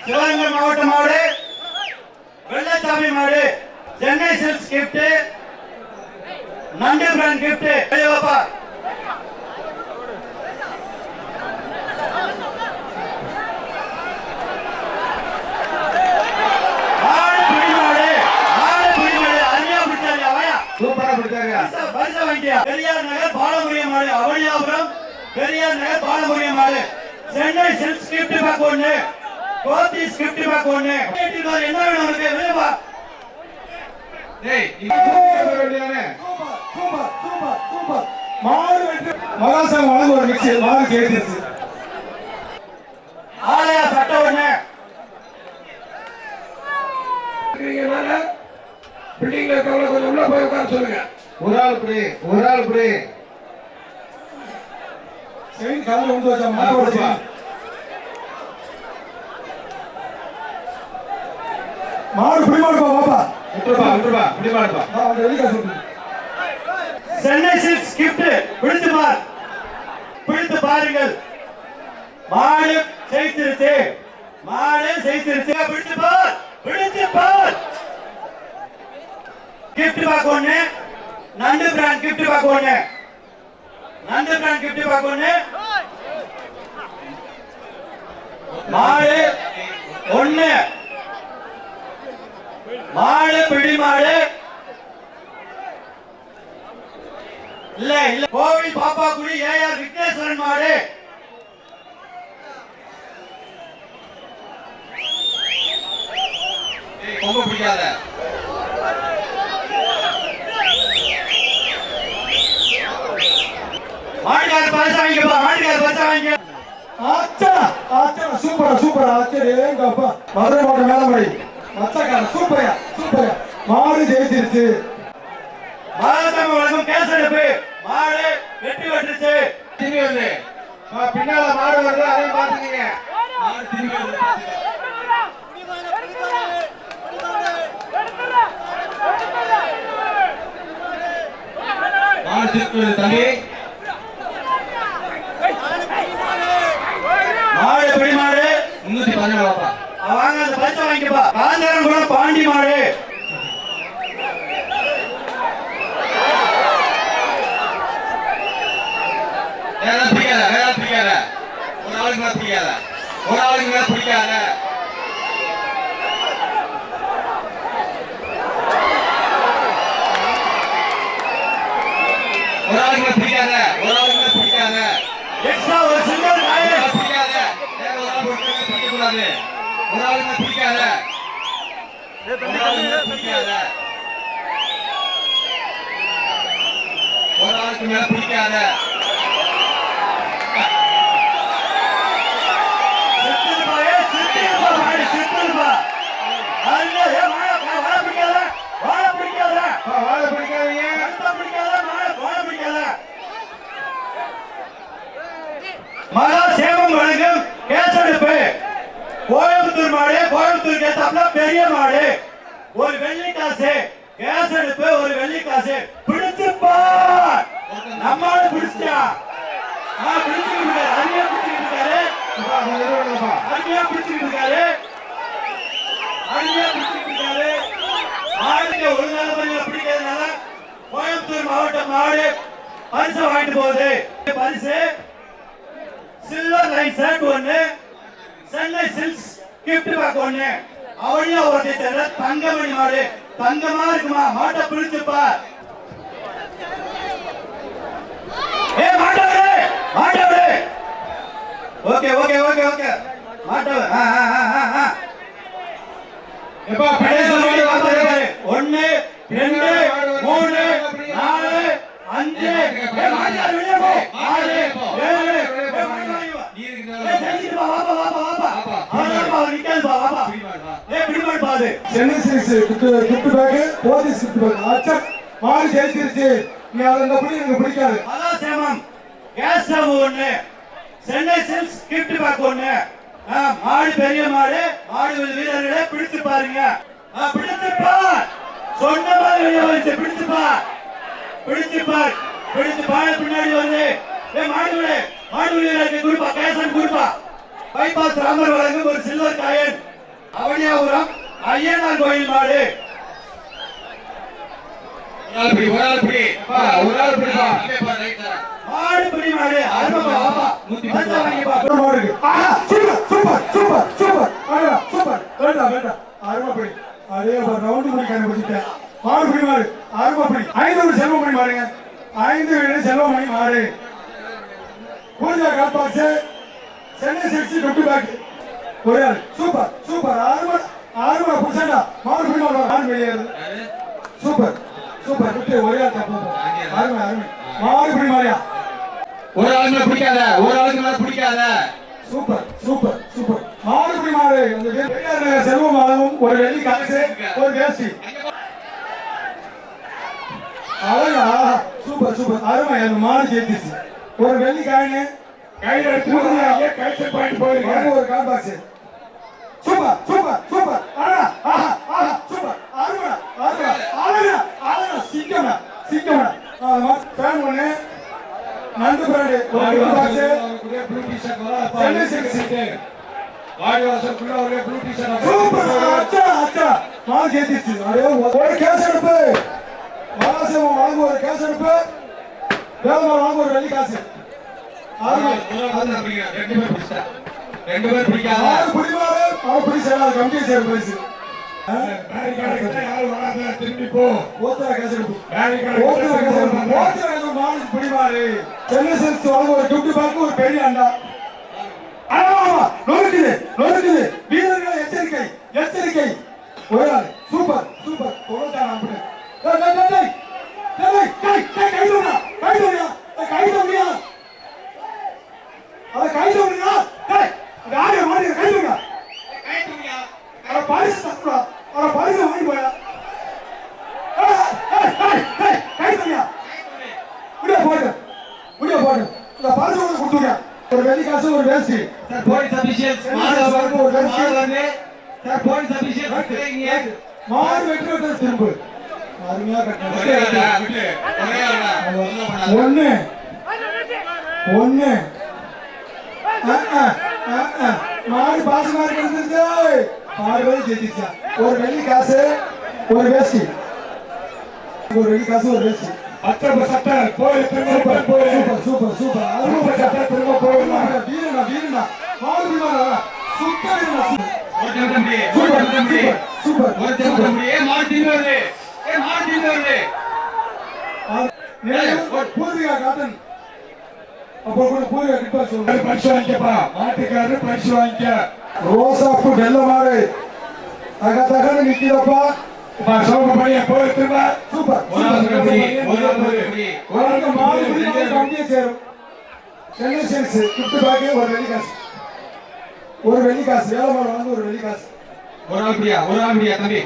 சிவகங்கை மாவட்ட மாடு வெள்ளச்சாமி மாடு சென்னை சில்க்ஸ் கிஃப்ட் நண்டு பிராண்ட் கிஃப்ட் வெளியப்பா பெரியார் நகர் பாலமுருகன் மாடு அவனியாபுரம் பெரியார் நகர் பாலமுருகன் மாடு சென்னை சில்க்ஸ் கிஃப்ட் பேக் ஒண்ணு கோத்திஸ் கிஃப்ட் பேக் ஒண்ணு என்ன வேணும் உனக்கு வெளியவா டேய் இது தூக்கிட்டு வேண்டியதானே சூப்பர் சூப்பர் சூப்பர் மாடு வெற்றி மகாசம் வழங்க ஒரு மிக்ஸ் மாடு கேட்டிருச்சு ஆலயா சட்ட ஒண்ணு நீங்கனால பில்டிங்ல இருக்கவங்க கொஞ்சம் உள்ள போய் உட்கார சொல்லுங்க ஒரு ஆள் புடி செயின் கால்ல வந்து வச்சா மாடு மாடு புடி மாடு பாப்பா விட்டுருப்பா புடி மாடுப்பா நான் வெளிய சொல்றேன் சென்னை சில்க்ஸ் கிஃப்ட் பிடித்து பாருங்கள் மாடு ஜெயிச்சிருச்சு பிடிச்சு பார் கிஃப்ட் பேக் ஒண்ணு நண்டு பிராண்ட் கிஃப்ட் பேக் ஒண்ணு மாடு ஒண்ணு மாடு பிடி மாடு இல்ல கோவில் பாப்பா குடி ஏஆர் விக்னேஸ்வரன் மாடு ரொம்ப பிடிக்காத மாட்டுக்கார பரிசு வாங்கிக்க ஆச்சா சூப்பர் ஆச்சரியப்பா மதுரை மாவட்டம் மேலமடை மச்சக்கார சூப்பரா மாடு ஜெயிச்சிருச்சு மாதம் வழங்கும் கேசெடுப்பு மாடு வெற்றி பெற்றுச்சு திரும்பி வந்து பின்னால மாடு வருது அதையும் பாத்துக்கீங்க மாடு திரும்பி வந்து மாடு திருப்பி தம்பி மாடு பிடி மாடு 317 பாப்பா வாங்க அந்த பரிசு வாங்கிக்கப்பா காஞ்சாரம் கூட பாண்டி மாடு பிடிக்காத ஒரு ஆளுக்கு மேல பிடிக்காத எக்ஸ்ட்ரா ஒரு சிங்கிள் காயின் பிடிக்காத ஒரு ஆளுக்கு பிடிக்காத ஒரு ஆளுக்கு மேல பிடிக்காத மகா சேவம் வழங்கும் கேசெடுப்பு கோயம்புத்தூர் மாடு கோயம்புத்தூர் கேட்டாப்ல பெரிய மாடு ஒரு வெள்ளி காசு கேசெடுப்பு ஒரு வெள்ளி காசு பிடிச்சுப்பா நம்மால பிடிச்சிட்டா பிடிச்சுக்கிட்டு இருக்காரு மாடுக்கு ஒரு நாள் பிடிக்கிறதுனால கோயம்புத்தூர் மாவட்டம் மாடு பரிசு வாங்கிட்டு போகுது பரிசு சில்வர் லைன் ஷர்ட் ஒண்ணு சென்னை சில்க்ஸ் கிஃப்ட் பேக் ஒண்ணு அவளையும் அவருடைய தெரியல தங்கமணி மாடு தங்கமா இருக்குமா மாட்டை பிடிச்சுப்பா மாட்டவரு ஓகே மாட்டவரு எப்பா ஒன்னு 2 3 4 5 Chennai Silks gift pack police gift pack ஆச்சா மாடு ஜெயிச்சிருச்சு நீ அத பிடிக்காது மகாசேமம் கேஸ் ஸ்டவ் ஒண்ணு சென்னை சில்க்ஸ் கிஃப்ட் பேக் ஒண்ணு மாடு பெரிய மாடு வீரர்களே பிடிச்சு பாருங்க பிடிச்சு பார் சொன்ன மாதிரி வெளியே வந்து பிடிச்சு பார் பின்னாடி வந்து மாடு வீரருக்கு குடுப்பா கேசன் குடுப்பா பைபாஸ் ராமர் வழங்கும் ஒரு சில்வர் காயின் ராணியாபுரம் ஐயனார் கோயில் மாடு மாடு பிடி மாடு அருமை பாப்பா பரிசை வாங்கிப்பா மாடு இருக்கு. ஆஹா, சூப்பர் சூப்பர் சூப்பர் சூப்பர் அடடா, சூப்பர் வேண்டாம் வேண்டாம் அருமைப்படி அதே ஒரு ரவுண்டு மணி கண்டுபிடிச்சிட்டேன் மாடு பிடி மாடு அருமைப்படி 500 செல்வமணி மாடுங்க 5 செல்வமணி மாடு பூஜா கால்பாக்ஸ் சென்னை சிக்ஸ் டொட்டு பேக் ஒரே ஆள் சூப்பர் சூப்பர் அருமை அருமை புடிச்சா மாடு பிடி மாடு ஆடு வெளியேறுது சூப்பர் சூப்பர் விட்டு ஒரே ஆள் தப்பு அருமை அருமை மாடு பிடி மாடியா ஒரு ஆளுமே பிடிக்காத ஒரு ஆளுக்கு மேல பிடிக்காத சூப்பர் சூப்பர் சூப்பர் மாடுபடி மாடு அந்த பெரியார் நகர் செல்வம் மாதமும் ஒரு வெள்ளி காசு ஒரு வேஷ்டி அழகா சூப்பர் சூப்பர் அருமை அந்த மாடு ஜெயிச்சிச்சு ஒரு வெள்ளி காயினு கையில எடுத்து கைச்சல் பாயிண்ட் போயிருக்கு ஒரு கால் பாக்ஸ் சூப்பர் சூப்பர் சூப்பர் அழகா ஆஹா ஆஹா சூப்பர் அருமை அருமை அழகா அழகா சிக்கமா சிக்கமா ஃபேன் ஒண்ணு நந்து பிராண்டு ஒரு பாக்ஸ் ப்ளூ டி-ஷர்ட் வர சென்னை சிக்ஸ் வாடி வாசல் குள்ள ஒரே ப்ளூ டி-ஷர்ட் சூப்பர் அச்சா அச்சா மால் ஜெயிச்சிச்சு அரே ஒரு கேஸ் எடுப்பு வாசம் வாங்க ஒரு கேஸ் எடுப்பு வேகமா வாங்க ஒரு வெள்ளி காசு ரெண்டு பேர் பிடிக்காத ஆறு புடிமாறு ஆறு புடி சேராது கம்பி சேர் பிரைஸ் யாரும் வராத திரும்பி போ ஓத்தரா கேஸ் எடுப்பு பேரிகார்டு ஓத்தரா கேஸ் எடுப்பு ஓத்தரா கேஸ் மால் புடிமாறு சென்னை சில்க்ஸ் வாங்க ஒரு கிஃப்ட் பேக் ஒரு பெரிய அண்டா ஆமா நொறுக்குது நொறுக்குது வீரர்கள் எச்சரிக்கை எச்சரிக்கை ஒரு ஆள் சூப்பர் சூப்பர் கொலட்டான் அப்படி டேய் டேய் டேய் டேய் கைதுடா கைதுடா கைதுடா அட கைதுடா டேய் யாரே மாரி கைதுடா கைதுடா அட பாரிஸ் தப்புடா அட பாரிஸ் வாங்கி போயா டேய் டேய் கைதுடா முடிய போடு இந்த பாரிஸ் உங்களுக்கு கொடுத்துங்க ஒரு வெள்ளி காசு ஒரு வேஷ்டி சார் பாயிண்ட் சபிஷியன்ட் மாடு வரணும் மாடு வரணும் சார் பாயிண்ட் சபிஷியன்ட் நீங்க மாடு வெற்றி வெற்றி திரும்ப அருமையா ஒரே ஆளா ஒண்ணு ஒண்ணு மாடு பாசமா இருக்கிறது மாடு வேலை ஜெயிச்சா ஒரு வெள்ளி காசு ஒரு வேஷ்டி ஒரு வெள்ளி காசு ஒரு வேஷ்டி சட்டை கோயில் திரும்ப போய் சூப்பர் சூப்பர் சூப்பர் அருமை சட்டை திரும்ப போய் வீரனா வீரனா மாடு வீரனா சூப்பர் ஒரு தம்பி சூப்பர் தம்பி சூப்பர் ஒரு தம்பி ஏ மாடு வருது ஏ மாடு வருது பூர்விகா காட்டன் அப்போ கூட பூர்விகா கிட்ட சொல்லுங்க பரிசு வாங்கிக்கப்பா மாட்டுக்காரரு பரிசு வாங்கிக்க ரோசாப்பு வெள்ள மாடு தக தகன்னு நிக்கிறப்பா சோக பைய போய் திரும்ப சூப்பர் ஒரு ஒரு மாடு கம்பியே சேரும் சென்னை சில்க்ஸ் கிஃப்ட் பேக் ஒரு வெள்ளி காசு ஒரு வெள்ளி காசு வேலை மாடு வந்து ஒரு வெள்ளி காசு ஒரு ஆள் பிடியா தம்பி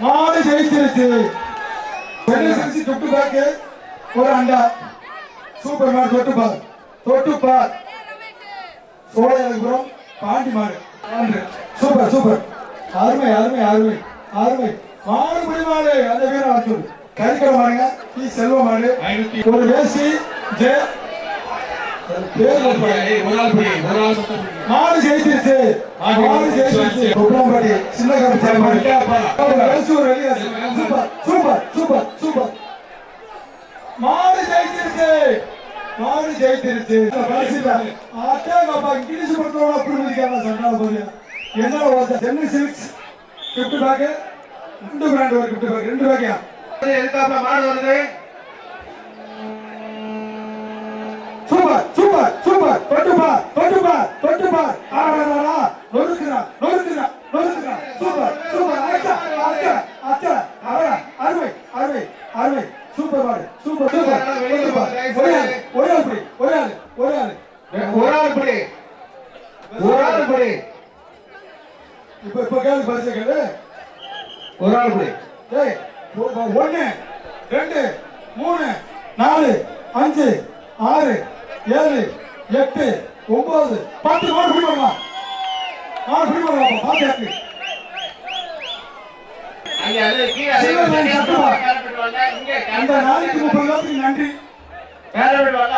மாடு ஜெயிச்சிருச்சு சென்னை சில்க்ஸ் கிஃப்ட் பேக் ஒரு அண்டா சூப்பர் மாடு தொட்டு பார் சோழபுரம் பாண்டி மாடு சூப்பர் சூப்பர் அருமை அருமை அருமை அருமை மாடு புடி மாடு அந்த வீரர் அழைச்சது கறிக்கடை மாடுங்க டி செல்வ மாடு ஒரு வேஷ்டி ஜே பேர் ஒரு ஆள் மாடு ஜெயிச்சிருச்சு மாடு ஜெயிச்சிருச்சு குப்பலாம்பட்டி சின்ன கருப்பு மாடு வேஷ்டி ஒரு வெளியே சூப்பர் சூப்பர் சூப்பர் சூப்பர் மாடு ஜெயிச்சிருச்சு மாடு ஜெயிச்சிருச்சு ஆட்டேங்கப்பா இங்கிலீஷ் பண்றவங்க அப்படி முடிக்காம சண்டால போறியா என்ன சென்னை சில்க்ஸ் கிஃப்ட் பேக் ரெண்டு பிராண்ட் ஒரு கிஃப்ட் பேக் ரெண்டு பேக்கையா எதுக்காக மாடு வருது சூப்பர் சூப்பர் சூப்பர் தொட்டு பார் ஆடா நொறுக்குறா சூப்பர் சூப்பர் அச்சா அச்சா அச்சா அருமை அருமை அருமை சூப்பர் மாடு சூப்பர் சூப்பர் ஒரே ஆள் படி இப்ப கேள்வி பரிசு கேளு ஒரு ஆள் படி டேய் 1 2 3 4 5 6 7 8 9 10 மாடு பிடி வரலாம் பாத்து அங்க அது கீழ அந்த நாளைக்கு 30 ரூபாய்க்கு நன்றி வேற வீடு வாங்க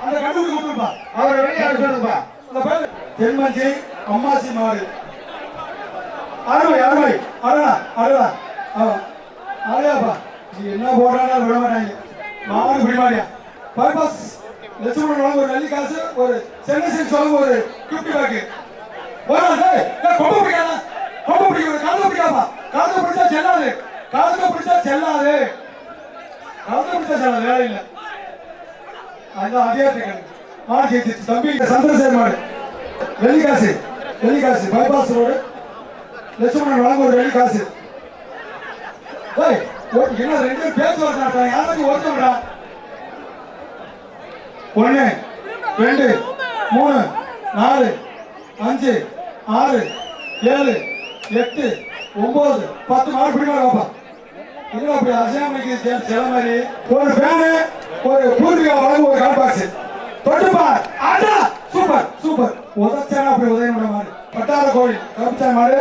அந்த கண்டுபிடி கொடுத்துருப்பா அவர் வெளியே அனுப்பிடுப்பா அந்த பேர் தென்மஞ்சி அம்மாசி மாடு அருமை அருமை அடடா அடடா அடையாப்பா நீ என்ன போடுறாங்க விட மாட்டாங்க மாடு பிடிமாடியா பைபாஸ் லட்சுமணன் வழங்க ஒரு நல்லி காசு ஒரு சென்னை சில்க்ஸ் வழங்க ஒரு 50 பேக்கு கொம்ப பிடிக்காத கொம்ப பிடிக்க காலத்தை பிடிக்காப்பா காலத்தை பிடிச்சா செல்லாது காலத்தை பிடிச்சா செல்லாது காலத்தை பிடிச்சா செல்லாது வேலை இல்லை அந்த அதே மாடு ஜெயிச்சிச்சு தம்பி சந்திரசேகர் மாடு வெள்ளிக்காசு பைபாஸ் ரோடு லட்சுமணன் வழங்க ஒரு வெள்ளிக்காசு என்ன 2 பேச்சு வரட்டா யாராச்சும் ஒருத்தவடா 1 2 3 4 5 6 7 8 9 10 மாடு பிடிமா பாப்பா இல்ல அப்படி அசையாமைக்கு சில மாதிரி ஒரு ஃபேனு ஒரு பூர்வீகா வழங்க ஒரு கால் பாக்ஸ் தொட்டுப்பா ஆடா சூப்பர் சூப்பர் உதச்சானா அப்படி உதயனோட மாடு பட்டார கோயில் கருப்புச்சாய் மாடு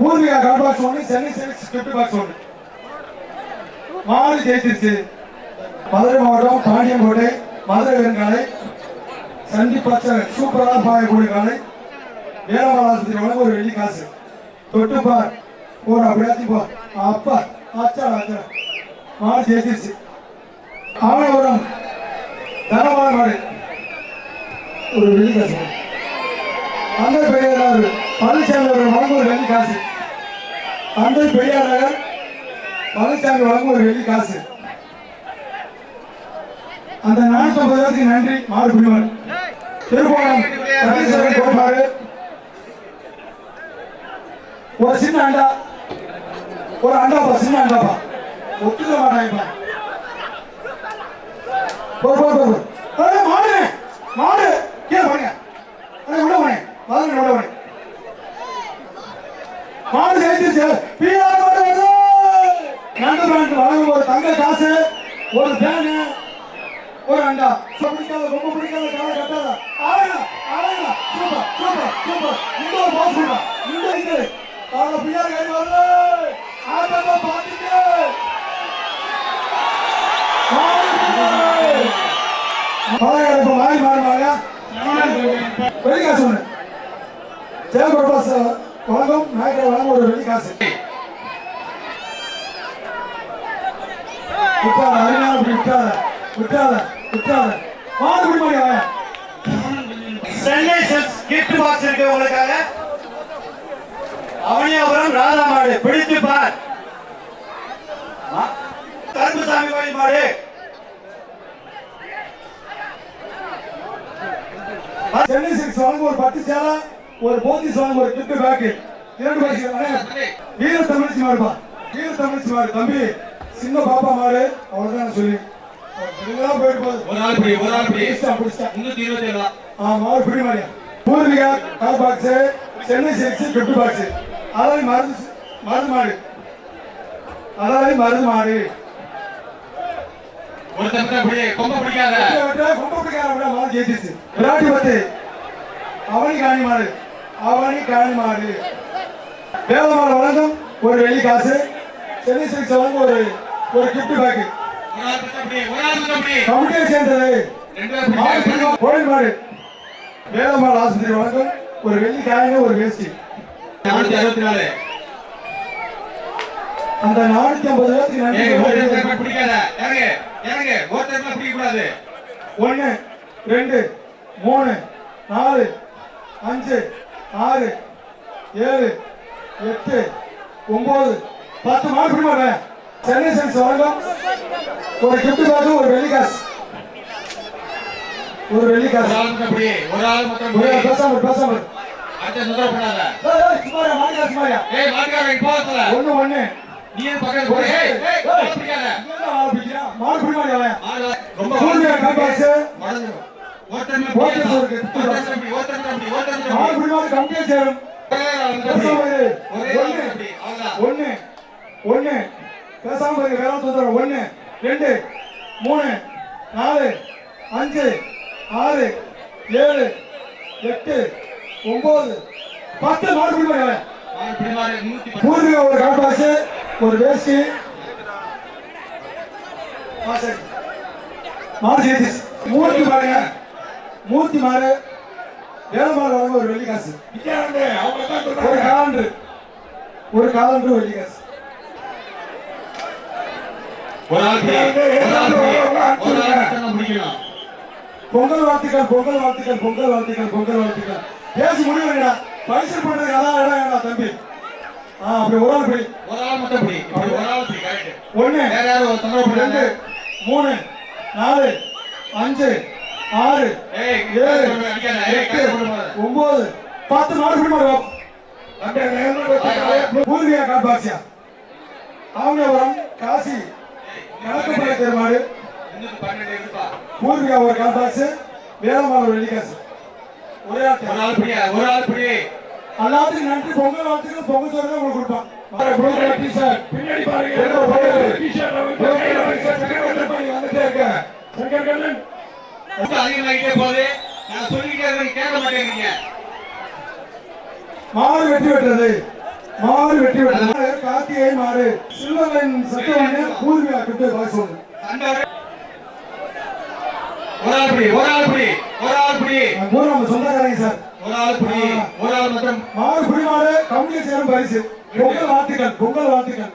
பூர்வீகா கால் பாக்ஸ் 1 சென்னை சில்க்ஸ் 50 பாக்ஸ் 1 மாடு ஜெயிச்சிருச்சு மதுரை மாவட்டம் பாண்டியங்கோட்டை மதுரை வெறுங்காலை சந்திப்பச்ச சூப்பராக பாயக்கூடிய காலை வேலவாளாசத்தில் வழங்க ஒரு வெள்ளி காசு தொட்டுப்பார் போற அப்படியாத்தி போ அப்பா ஆச்சா ஆச்சா மாடு ஜெயிச்சிருச்சு ஆவணபுரம் தனமான மாடு ஒரு வெள்ளி காசு தந்தை பெரியார் பழனிசாமி அவர்கள் வழங்க ஒரு வெள்ளி காசு தந்தை பெரியார் பழனிசாமி வழங்க ஒரு வெள்ளி காசு அந்த 450 பேருக்கு நன்றி மாடு பிடிவார் திருப்போணம் கோமாறு ஒரு சின்ன அண்டா ஒரு அண்டாப்பா சின்ன அண்டாப்பா ஒத்துக்க மாட்டாங்கப்பா மாடு மாடு கீழே போனீங்க உள்ள போனேன் மாதிரி உள்ள போனேன் மாடு ஜெயிச்சிருச்சு பிஆர் மாடு வருது நண்டு பிராண்ட் வழங்கும் ஒரு தங்க காசு ஒரு ஃபேனு ஒரு அண்டா பிடிக்காத ரொம்ப பிடிக்காத காலை கட்டாத ஆளா ஆளா சூப்பர் சூப்பர் சூப்பர் இந்த ஒரு பாஸ் பண்ணா இந்த கால பிஆர் கை வரல ஆட்டமா பாத்துங்க பாளையக்கார இப்ப மாறி மாறுவாங்க வெள்ளி காசு ஒண்ணு ஜெயபிரபாஸ் வழங்கும் நாயக்கர் வழங்கும் ஒரு வெள்ளி காசு விட்டாத அருமையான அப்படி விட்டாத மாடு பிடி மாடியா சென்னை சில்க்ஸ் கிஃப்ட் பாக்ஸ் இருக்கு உங்களுக்காக அவனியாபுரம் ராதா மாடு பிடித்து பார் கருப்புசாமி கோயில் மாடு சென்னை சில்க்ஸ் வழங்க ஒரு 10 சேலை ஒரு போத்திஸ் வழங்க ஒரு கிஃப்ட் பேக் 2 பேக் வீர தமிழ்ச்சி மாடுப்பா வீர தமிழ்ச்சி மாடு தம்பி சின்ன பாப்பா மாடு அவ்வளவுதான் சொல்லி ஒரு ஆள் பிடி 327 மாடு பிடி மாடியா பூர்வீகா கால் box Chennai Silks gift box அதாவது மருந்து மாடு அதாவது மருந்து மாடு ஒரு தம்பி பிடி கொம்ப பிடிக்காத மாடு ஜெயிச்சிருச்சு விராட்டி பத்து அவனி காணி மாடு வேலமாடு வழங்கும் ஒரு வெள்ளி காசு சென்னை சில்க்ஸ் வழங்கும் ஒரு கிஃப்ட் பேக் கமிட்டியை சேர்ந்தது கோயில் மாடு வேலமாடு ஆஸ்பத்திரி வழங்கும் ஒரு வெள்ளி காயின ஒரு வேஷ்டி 464 அந்த 450 பேருக்கு பிடிக்காத இறங்கு ஒருத்தர் பிடிக்க கூடாது 1 2 3 4 5 6 7 8 9 10 மாடு பிடி மாட்டேன் சென்னை சில்க்ஸ் வழங்கும் ஒரு கிஃப்ட் பேக் ஒரு வெள்ளி காசு ஒரு ஆள் மட்டும் பேசாம அடுத்த சுத்தர பண்ணாத சுமாரியா மாடியா மாட்டுக்காரங்க போகல ஒண்ணு நீ பக்கத்துல போய் பிடிக்காத மாடு பிடி மாடியா ரொம்ப பூர்வீகா கால் பாக்ஸ் ஒருத்தர் மாடு பிடி மாடு கமிட்டியை சேரும் ஒண்ணு பேசாம வேற சொல்றேன் 1 2 3 4 5 6 7 8 9 10 மாடு பிடி மாடு பூர்வீகா ஒரு கால் பாக்ஸ் ஒரு வேஷ்டி மாடு ஜெயிச்சிச்சு மூர்த்தி மாடு வேலம்மாள் வழங்க ஒரு வெள்ளி காசு. ஒரு காலண்டு வெள்ளி காசு. பொங்கல் வாழ்த்துக்கள் பொங்கல் வாழ்த்துக்கள் பொங்கல் வாழ்த்துக்கள் பொங்கல் வாழ்த்துக்கள். பேசி முடிவு பரிசு பண்றதுக்கு அதான் இடம் வேண்டாம் தம்பி. அப்படி ஒரு ஆள் படி. ஒண்ணு 2 3 4 5 6 7 8 9 10 மாடு பிடி மாடு. பூர்வியா காப்பாசியா ஆவணவரம் காசி கணக்குப்பட தேர்மாடு. பூர்வியா ஒரு காப்பாசு, வேலம்மாள் ஒரு வெள்ளிக்காசு. ஒரே ஆள் படி. எல்லாத்துக்கும் நன்றி. பொங்கல் வாழ்த்துக்கள். பொங்கல் சோறு தான் உங்களுக்கு கொடுப்பான். பின்னாடி மாறு வெற்றி பெற்றது. கார்த்திகை மாறு சில்வரின் சத்தவண்ண பூர்வியா கிட்ட பாய்ஸ் ஒன்று. சொந்தக்காரங்க சார். மாறு புரிமாறு கம்பெனி சேரும் பரிசு. பொங்கல் வாழ்த்துக்கள் பொங்கல் வாழ்த்துக்கள்.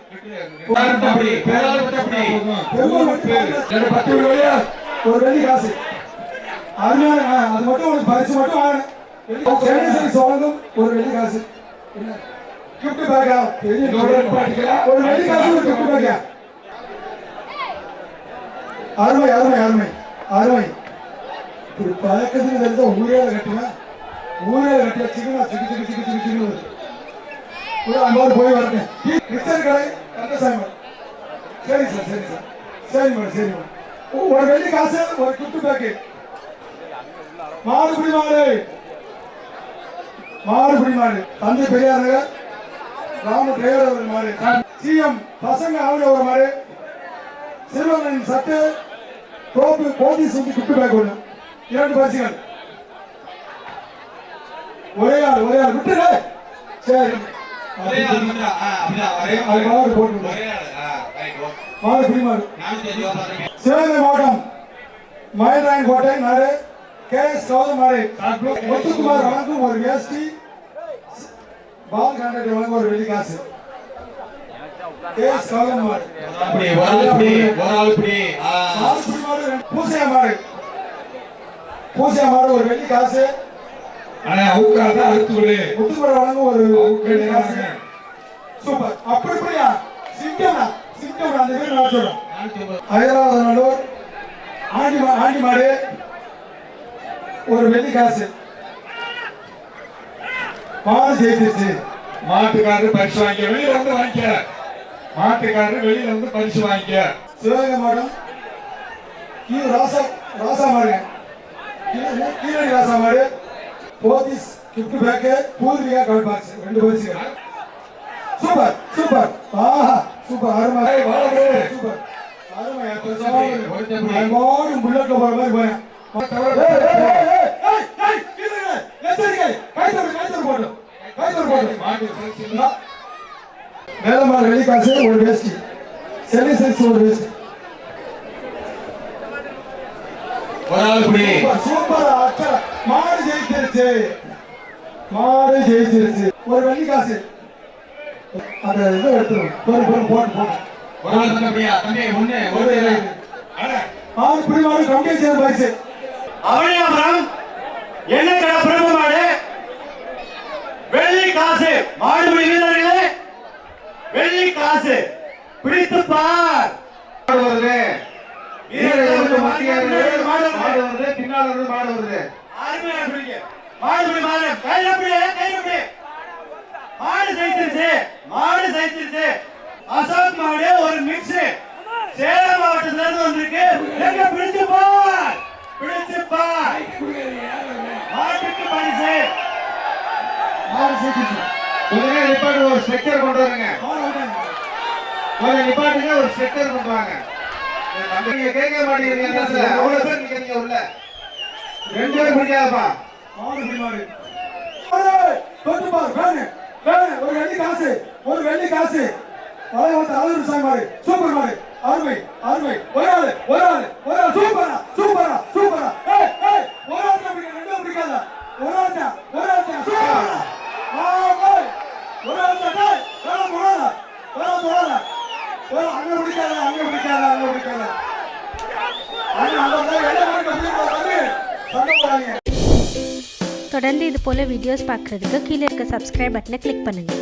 ஒரு வெள்ளி காசு. அருமையான அது மட்டும் ஒரு பரிசு மட்டும் வாங்கணும். சோழகம் ஒரு வெள்ளி காசு. கிஃப்ட் பேக்கா ஒரு வெள்ளி காசு ஒரு கிஃப்ட் பேக்கா. அருமை அருமை அருமை அருமை. இப்படி பழக்கத்துக்கு தெரிஞ்ச ஊரேல கட்டினா சிக்கனா சிக்கு அம்மாவோட போய் வரேன். மிக்சர் கடை கந்தசாமி. சரி சார் சரி சார் சரி மேடம் சரி மேடம். ஒரு வெள்ளி காசு ஒரு கிஃப்ட் பேக்கு. மாடுபிடி மாடு தந்தை பெரியார் நகர் ராம டிரைவர் ஒரு மாடு. சிஎம் பசங்க அவங்க ஒரு மாடு. சிறுவனின் சட்டு தோப்பு போதி சுத்தி கிஃப்ட் பேக் ஒன்று. 2 பரிசுகள். ஒரே ஆள் விட்டுரு. சரி சிவகங்கை மாவட்டம் மயிலாயன் கோட்டை நாடு KS கௌதம் மாடு. முத்துக்குமார் வழங்கும் ஒரு வேஷ்டி. பால் கான்ட்ராக்டர் வழங்கும் ஒரு வெள்ளி காசு. KS கௌதம் மாடு. பூசியா மாடு ஒரு வெள்ளி காசு. முத்துக்குமார் வழங்கும் ஒரு வெள்ளி காசு. சூப்பர். அப்படியா சிங்கம்டா அந்த பேர் நான் சொல்றேன். ஹைதராபாத் நல்லூர் ஆண்டி மாடு ஒரு வெள்ளி காசு. மாடு ஜெயிச்சிருச்சு. மாட்டுக்காரரு பரிசு வாங்கிக்க. வெளியில வந்து வாங்கிக்க. மாட்டுக்காரரு வெளியில வந்து பரிசு வாங்கிக்க. சிவகங்கை மாவட்டம் ராசா மாடு. கீழடி ராசா மாடு. Pothys gift pack. பூர்விகா கவுட் பாக்ஸ் 2 பரிசுகள். Super super. சூப்பர் அருமை சூப்பர் அருமை. புல்லட்ல போற மாதிரி போறேன். வேலம்மாள் வெள்ளி காசு ஒரு வேஷ்டி. சென்னை சில்க்ஸ் ஒரு வேஷ்டி. சூப்பர். மாடு ஜெயிச்சிருச்சு. ஒரு வெள்ளி காசு. அந்த இதை எடுத்துரும் போட்டு மாடு புரிமாடு கம்பெனி சேர் பரிசு. அவனியாபுரம் என்ன கடை பிரபு மாடு வெள்ளி காசு. மாடுபிடி வீரர்களே வெள்ளி காசு பிடித்து பார். வருது வீரர்களுக்கு மத்திய மாடு வருது. பின்னால் இருந்து மாடு வருது. அருமையா பிடிங்க. மாடுபிடி மாடு கையில மாடு ஜெயிச்சிருச்சு. அசோக் மாடு ஒரு மிக்ஸ். சேலம் மாவட்டத்துல இருந்து வந்திருக்கு. எங்க பிடிச்சு பார். மாட்டுக்கு பரிசு. மாடு ஜெயிச்சிருச்சு. கொஞ்சம் நிப்பாட்டு ஒரு ஸ்ட்ரக்சர் கொண்டு வருங்க. கொஞ்சம் நிப்பாட்டுங்க ஒரு ஸ்ட்ரக்சர் கொண்டு வாங்க. நீங்க கேட்க மாட்டேங்கிறீங்க. அவ்வளவு பேர் நிக்கிறீங்க உள்ள. 2 பேர் பிடிக்காதப்பா. மாடு பிடிமாடு தொட்டு பார். ஒரு வெள்ளி காசு. அழகு சாமி மாடு. சூப்பர் மாடு. அருமை ஒரு ஆள் சூப்பரா. ஒரு ஆள் பிடிக்காத. ஒரு ஆட்டா சூப்பர் கோல் ஒரு ஆட்டா டேய் போடா அங்க பிடிக்காத அங்க சண்டை போறாங்க. தொடர்ந்து இது போல வீடியோஸ் பார்க்குறதுக்கு கீழே இருக்க சப்ஸ்கிரைப் பட்டனை கிளிக் பண்ணுங்கள்.